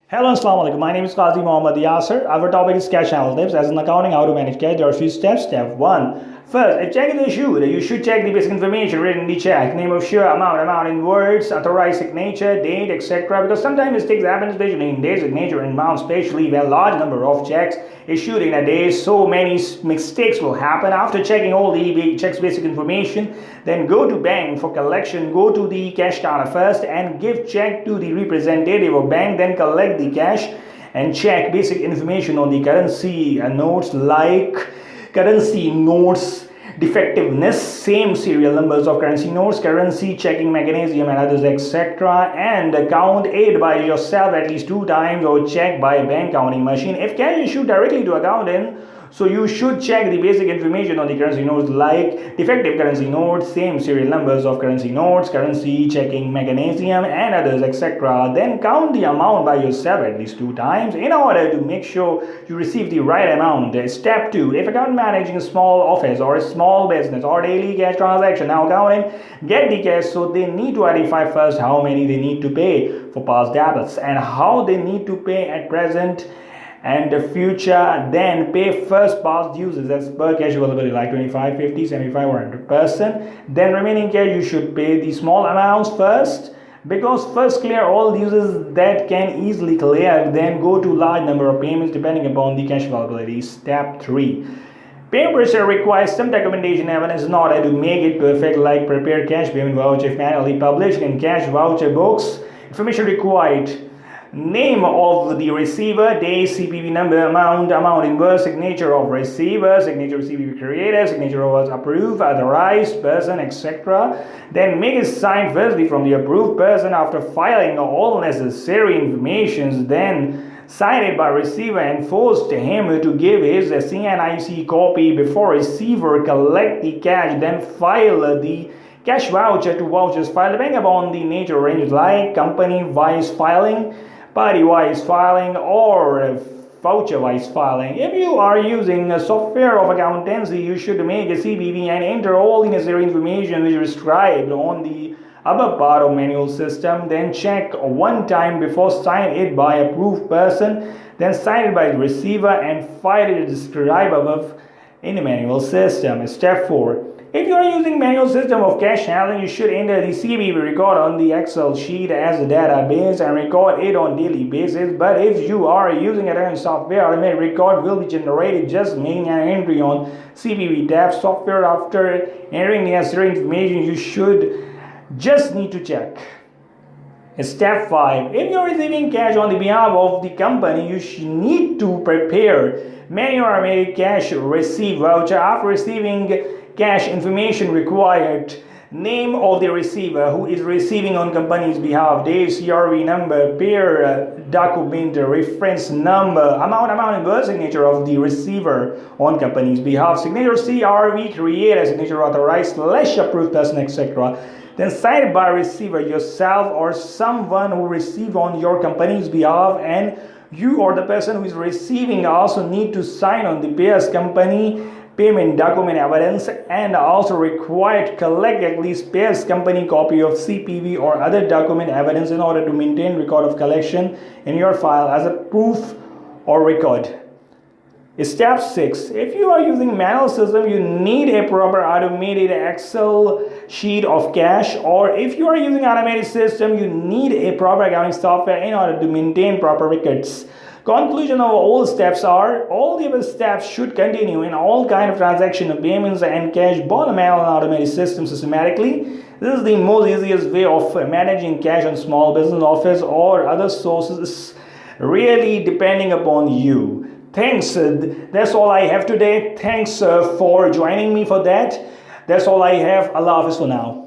Hello, Assalamu alaikum. My name is Qazi Mohammad Yasser. Our topic is cash analytics. As in accounting, how to manage cash. There are a few steps. Step 1. First, if check is issued, you should check the basic information written in the check. Name of sure, amount in words, authorized signature, date, etc. Because sometimes mistakes happen, especially in date, signature, and amount, especially when large number of checks issued in a day. So many mistakes will happen. After checking all the checks basic information, then go to bank for collection. Go to the cash counter first and give check to the representative of bank. Then collect the cash and check basic information on the currency notes like currency notes defectiveness, same serial numbers of currency notes, currency checking mechanism and others, etc. And count it by yourself at least 2 times or check by a bank counting machine. If cash issued directly to accountant, so you should check the basic information on the currency notes like defective currency notes, same serial numbers of currency notes, currency checking mechanism and others, etc. Then count the amount by yourself at least 2 times in order to make sure you receive the right amount. Step 2. If account managing a small office or a small business or daily cash transaction, now accounting get the cash, so they need to identify first how many they need to pay for past debits and how they need to pay at present and the future. Then pay first past dues as per cash availability like 25, 50, 75 or 100%. Then remaining cash you should pay the small amounts first, because first clear all dues that can easily clear, then go to large number of payments depending upon the cash availability. Step 3. Payment procedure requires some documentation evidence in order to make it perfect, like prepare cash payment voucher if manually published in cash voucher books. Information required: name of the receiver, day, CPV number, amount inverse, signature of receiver, signature CPV creator, signature of approved, authorized person, etc. Then make it signed firstly from the approved person after filing all necessary information. Then sign it by receiver and force him to give his CNIC copy before receiver collect the cash. Then file the cash voucher to vouchers file depending upon the nature range like company wise filing, party wise filing, or voucher wise filing. If you are using a software of accountancy, you should make a CPV and enter all the necessary information which is described on the above part of manual system. Then check 1 time before sign it by approved person, then sign it by the receiver and file it described above in the manual system. Step 4. If you are using manual system of cash handling, you should enter the CPV record on the Excel sheet as a database and record it on daily basis. But if you are using a software, automatic record will be generated. Just making an entry on CPV tab software. After entering the necessary information, you should just need to check. Step 5. If you are receiving cash on the behalf of the company, you need to prepare manual automated cash receipt voucher. After receiving cash information required: name of the receiver who is receiving on company's behalf, date, CRV number, pair document reference number, amount inverse, signature of the receiver on company's behalf, signature CRV creator, signature authorized / approved person, etc. Then signed by receiver yourself or someone who received on your company's behalf, and you or the person who is receiving also need to sign on the payer's company payment document evidence, and also required to collect at least payer's company copy of CPV or other document evidence in order to maintain record of collection in your file as a proof or record. Step 6. If you are using manual system, you need a proper automated Excel sheet of cash, or if you are using automated system, you need a proper accounting software in order to maintain proper records. Conclusion of all steps are: all the other steps should continue in all kind of transaction of payments and cash, both manual and automated system systematically. This is the most easiest way of managing cash on small business, office, or other sources, really depending upon you. Thanks. That's all I have today. Thanks for joining me for that. That's all I have. Allah Hafiz for now.